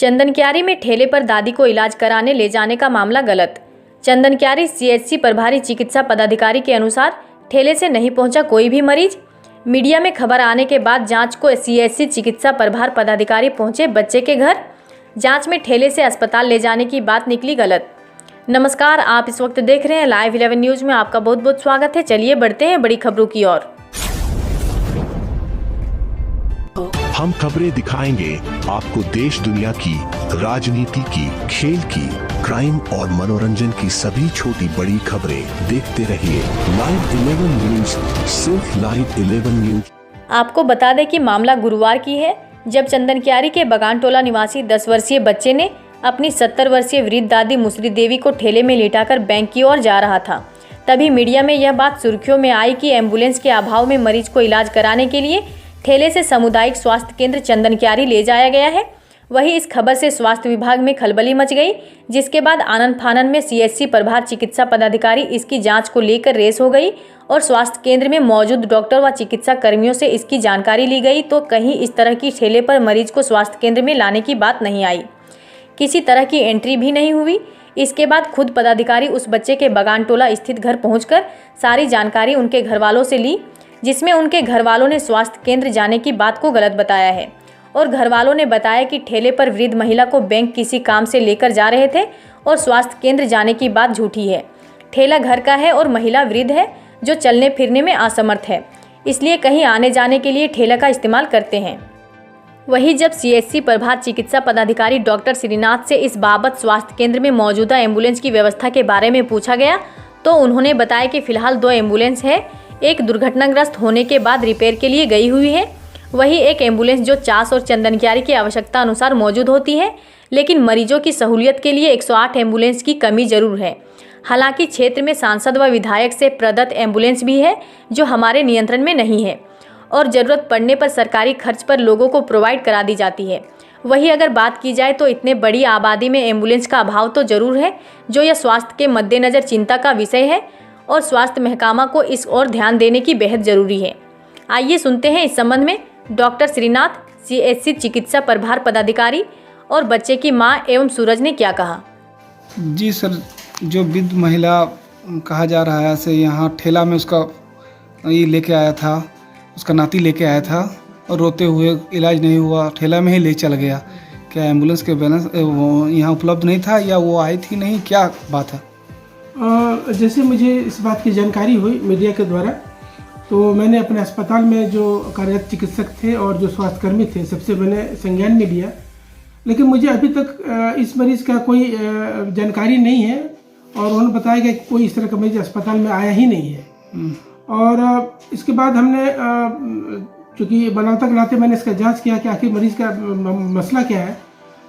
चंदनक्यारी में ठेले पर दादी को इलाज कराने ले जाने का मामला गलत। चंदनक्यारी सीएचसी प्रभारी चिकित्सा पदाधिकारी के अनुसार ठेले से नहीं पहुंचा कोई भी मरीज। मीडिया में खबर आने के बाद जांच को सीएचसी चिकित्सा प्रभार पदाधिकारी पहुंचे बच्चे के घर। जांच में ठेले से अस्पताल ले जाने की बात निकली गलत। नमस्कार, आप इस वक्त देख रहे हैं लाइव 11 न्यूज में। आपका बहुत बहुत स्वागत है। चलिए बढ़ते हैं बड़ी खबरों की ओर। हम खबरें दिखाएंगे आपको देश दुनिया की, राजनीति की, खेल की, क्राइम और मनोरंजन की सभी छोटी बड़ी खबरें। देखते रहिए लाइव 11 न्यूज, सिर्फ लाइव 11 न्यूज। आपको बता दें कि मामला गुरुवार की है, जब चंदनक्यारी के बगानटोला निवासी 10 वर्षीय बच्चे ने अपनी 70 वर्षीय वृद्ध दादी मुसरी देवी को ठेले में लेटाकर बैंक की ओर जा रहा था। तभी मीडिया में यह बात सुर्खियों में आई कि एम्बुलेंस के अभाव में मरीज को इलाज कराने के लिए ठेले से सामुदायिक स्वास्थ्य केंद्र चंदनक्यारी ले जाया गया है। वहीं इस खबर से स्वास्थ्य विभाग में खलबली मच गई, जिसके बाद आनन फानन में सीएचसी प्रभार चिकित्सा पदाधिकारी इसकी जांच को लेकर रेस हो गई और स्वास्थ्य केंद्र में मौजूद डॉक्टर व चिकित्सा कर्मियों से इसकी जानकारी ली गई, तो कहीं इस तरह की ठेले पर मरीज को स्वास्थ्य केंद्र में लाने की बात नहीं आई। किसी तरह की एंट्री भी नहीं हुई। इसके बाद खुद पदाधिकारी उस बच्चे के बगानटोला स्थित घर पहुंचकर सारी जानकारी उनके घर वालों से ली, जिसमें उनके घर वालों ने स्वास्थ्य केंद्र जाने की बात को गलत बताया है और घर वालों ने बताया कि ठेले पर वृद्ध महिला को बैंक किसी काम से लेकर जा रहे थे और स्वास्थ्य केंद्र जाने की बात झूठी है। ठेला घर का है और महिला वृद्ध है जो चलने फिरने में असमर्थ है, इसलिए कहीं आने जाने के लिए ठेला का इस्तेमाल करते हैं। वहीं जब सीएचसी प्रभार चिकित्सा पदाधिकारी डॉक्टर श्रीनाथ से इस बाबत स्वास्थ्य केंद्र में मौजूदा एम्बुलेंस की व्यवस्था के बारे में पूछा गया, तो उन्होंने बताया कि फिलहाल 2 एम्बुलेंस है। एक दुर्घटनाग्रस्त होने के बाद रिपेयर के लिए गई हुई है, वहीं एक एम्बुलेंस जो चास और चंदनक्यारी की आवश्यकता अनुसार मौजूद होती है, लेकिन मरीजों की सहूलियत के लिए 108 एम्बुलेंस की कमी जरूर है। हालांकि क्षेत्र में सांसद व विधायक से प्रदत्त एम्बुलेंस भी है जो हमारे नियंत्रण में नहीं है और ज़रूरत पड़ने पर सरकारी खर्च पर लोगों को प्रोवाइड करा दी जाती है। वहीं अगर बात की जाए तो इतने बड़ी आबादी में एम्बुलेंस का अभाव तो जरूर है, जो यह स्वास्थ्य के मद्देनज़र चिंता का विषय है और स्वास्थ्य महकमा को इस ओर ध्यान देने की बेहद ज़रूरी है। आइए सुनते हैं इस संबंध में डॉक्टर श्रीनाथ, सीएचसी चिकित्सा प्रभार पदाधिकारी और बच्चे की मां एवं सूरज ने क्या कहा। जी सर, जो वृद्ध महिला कहा जा रहा है से यहाँ ठेला में उसका ये लेके आया था, उसका नाती लेके आया था और रोते हुए इलाज नहीं हुआ, ठेला में ही ले चल गया। क्या एम्बुलेंस के बैलेंस यहाँ उपलब्ध नहीं था या वो आई थी नहीं, क्या बात है? जैसे मुझे इस बात की जानकारी हुई मीडिया के द्वारा, तो मैंने अपने अस्पताल में जो कार्यरत चिकित्सक थे और जो स्वास्थ्यकर्मी थे सबसे मैंने संज्ञान में लिया, लेकिन मुझे अभी तक इस मरीज़ का कोई जानकारी नहीं है और उन्होंने बताया कि कोई इस तरह का मरीज अस्पताल में आया ही नहीं है। और इसके बाद हमने चूँकि बनावता के नाते मैंने इसका जांच किया कि आखिर मरीज़ का मसला क्या है,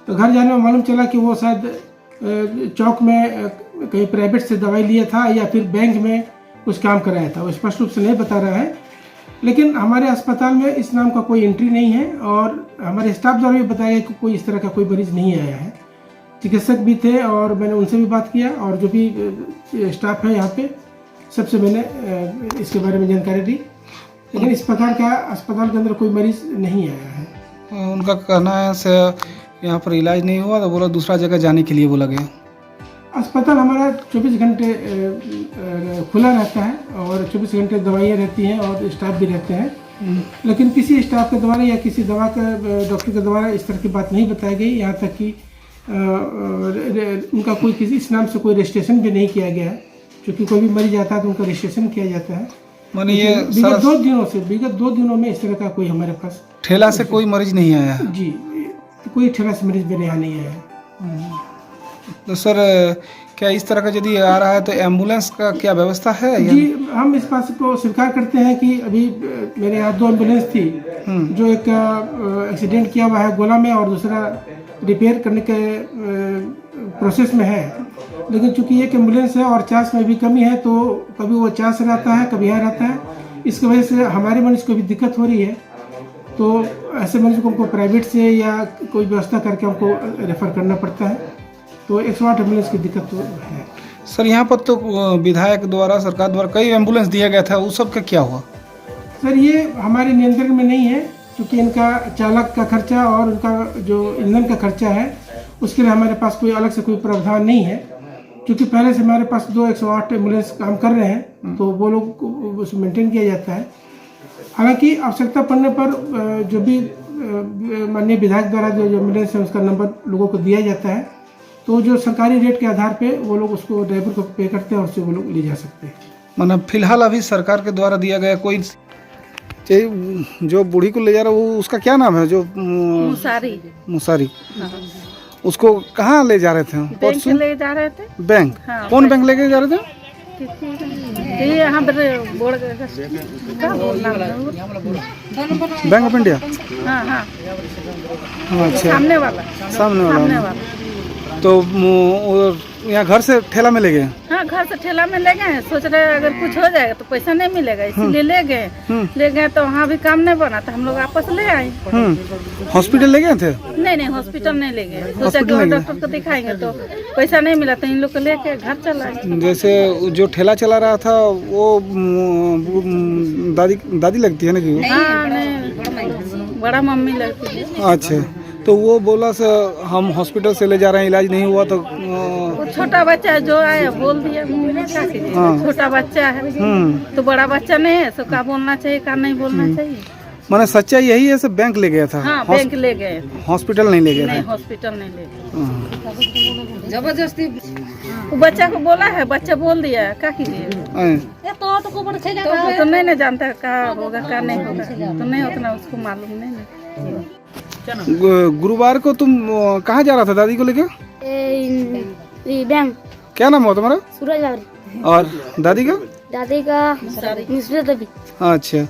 तो घर जाने में मालूम चला कि वो शायद चौक में कहीं प्राइवेट से दवाई लिया था या फिर बैंक में कुछ काम कराया था, वो स्पष्ट रूप से नहीं बता रहा है। लेकिन हमारे अस्पताल में इस नाम का कोई एंट्री नहीं है और हमारे स्टाफ द्वारा भी बताया कि कोई इस तरह का कोई मरीज़ नहीं आया है। चिकित्सक भी थे और मैंने उनसे भी बात किया और जो भी स्टाफ है यहाँ पे सबसे मैंने इसके बारे में जानकारी दी, लेकिन इस प्रकार का अस्पताल के अंदर कोई मरीज़ नहीं आया है। उनका कहना है से यहाँ पर इलाज नहीं हुआ तो बोला दूसरा जगह जाने के लिए बोला गया। अस्पताल हमारा 24 घंटे खुला रहता है और 24 घंटे दवाइयाँ रहती हैं और स्टाफ भी रहते हैं, लेकिन किसी स्टाफ के द्वारा या किसी दवा का डॉक्टर के द्वारा इस तरह की बात नहीं बताई गई। यहाँ तक कि उनका कोई किसी इस नाम से कोई रजिस्ट्रेशन भी नहीं किया गया है, क्योंकि कोई भी मरीज आता है तो उनका रजिस्ट्रेशन किया जाता है। माने ये विगत 2 दिनों में इस तरह का कोई हमारे पास ठेला से कोई मरीज नहीं आया है। जी, कोई ठेला से मरीज मेरे यहाँ नहीं आया है। तो सर, क्या इस तरह का यदि आ रहा है तो एम्बुलेंस का क्या व्यवस्था है? जी, हम इस बात को स्वीकार करते हैं कि अभी मेरे यहाँ 2 एम्बुलेंस थी, जो एक एक्सीडेंट किया हुआ है गोला में और दूसरा रिपेयर करने के प्रोसेस में है। लेकिन चूंकि एक एम्बुलेंस है और चार्ज में भी कमी है, तो कभी वो चार्ज से रहता है, कभी यहाँ रहता है। इसकी वजह से हमारे मरीज को भी दिक्कत हो रही है, तो ऐसे मरीज को हमको प्राइवेट से या कोई व्यवस्था करके हमको रेफ़र करना पड़ता है, तो 108 एम्बुलेंस की दिक्कत तो है। सर, यहाँ पर तो विधायक द्वारा, सरकार द्वारा कई एम्बुलेंस दिया गया था, उस सब का क्या हुआ? सर, ये हमारे नियंत्रण में नहीं है, क्योंकि इनका चालक का खर्चा और उनका जो ईंधन का खर्चा है उसके लिए हमारे पास कोई अलग से कोई प्रावधान नहीं है, क्योंकि पहले से हमारे पास 2 108 एम्बुलेंस काम कर रहे हैं, तो वो लोग को उसको मेंटेन किया जाता है। हालांकि आवश्यकता पड़ने पर जो भी माननीय विधायक द्वारा जो एम्बुलेंस है उसका नंबर लोगों को दिया जाता है, तो जो सरकारी रेट के आधार पे वो लोग उसको ड्राइवर को पे करते हैं और उससे वो लोग ले जा सकते हैं। मतलब फिलहाल अभी सरकार के द्वारा दिया गया कोई जो बूढ़ी को ले जा रहा है वो उसका क्या नाम है? जो मुसारी। उसको कहाँ ले जा रहे थे? बैंक ले जा रहे थे। बैंक? हाँ, कौन बैंक लेके जा रहे थे? ये यहाँ पर बोर्ड बैंक ऑफ इंडिया। हाँ हाँ, अच्छा, सामने वाला। तो यहाँ घर से ठेला में ले गए? हाँ, घर से ठेला में ले गए। सोच रहे अगर कुछ हो जाएगा तो पैसा नहीं मिलेगा, इसीलिए ले गए तो वहाँ भी काम नहीं बना, तो हम लोग वापस ले आए। हॉस्पिटल ले गए थे? नहीं, हॉस्पिटल नहीं ले गए। सोचा कि और डॉक्टर को दिखाएंगे तो पैसा नहीं मिला, तो इन लोग को लेके घर चला आए। जैसे जो ठेला चला रहा था वो दादी लगती है ना कि? हाँ, नहीं, बड़ा मम्मी लगती है। अच्छा, तो वो बोला सर हम हॉस्पिटल से ले जा रहे हैं, इलाज नहीं हुआ तो वो छोटा बच्चा है जो आया बोल दिया मुँह में, क्या कीजिए। छोटा बच्चा है तो बड़ा बच्चा नहीं है, तो क्या बोलना चाहिए क्या नहीं बोलना चाहिए। माने सच्चाई यही है, सब बैंक ले गया था? हाँ, बैंक ले गए, हॉस्पिटल नहीं ले गया नहीं, हॉस्पिटल नहीं ले गए। जबरदस्ती वो बच्चा को बोला है, बच्चा बोल दिया, क्या कीजिए। तो नहीं ना जानता क्या होगा क्या नहीं होगा, तो नहीं उतना उसको मालूम नहीं। गुरुवार को तुम कहाँ जा रहा था दादी को लेके? बैंक। क्या नाम हुआ तुम्हारा? सूरज बाबरी। और दादी का? दादी का मुसरी देवी। अच्छा,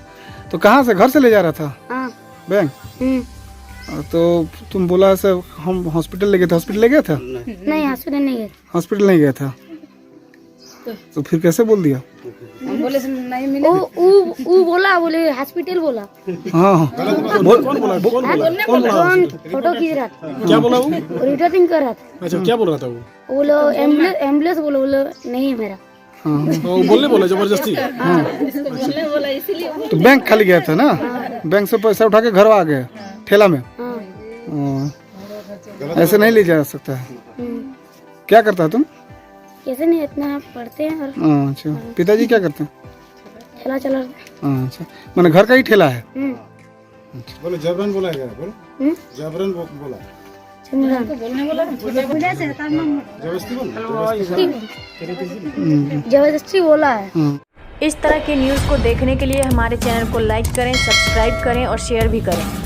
तो कहाँ से? घर से ले जा रहा था? हाँ। बैंक? तो तुम बोला सर हम हॉस्पिटल ले गए थे, हॉस्पिटल ले गया था? नहीं, हॉस्पिटल नहीं गए। हॉस्पिटल नहीं गया था, तो फिर कैसे बोल दिया? बोले नहीं मिले। वो बोला, बोले हॉस्पिटल बोला। हाँ, कौन फोटो खींच रहा था? क्या बोला वो? रिटर्निंग कर रहा था। अच्छा, क्या बोल रहा था वो? बोलो एम्बुलेंस बोलो नहीं मेरा। वो बोलने बोला जबरदस्ती? बोलने बोला इसीलिए। तो बैंक खाली गया था ना? बैंक से पैसा उठा के घर आ गए ठेला में? ऐसे नहीं ले जा सकता है। क्या करता है तुम? कैसे नहीं, इतना पढ़ते हैं। और अच्छा, पिताजी क्या करते हैं? ठेला चला रहे। अच्छा, मैंने घर का ही ठेला है? बोलो जबरन बोला है, बोलो जबरन बोला, जबरदस्ती बोला है। इस तरह की न्यूज़ को देखने के लिए हमारे चैनल को लाइक करें, सब्सक्राइब करें और शेयर भी करें।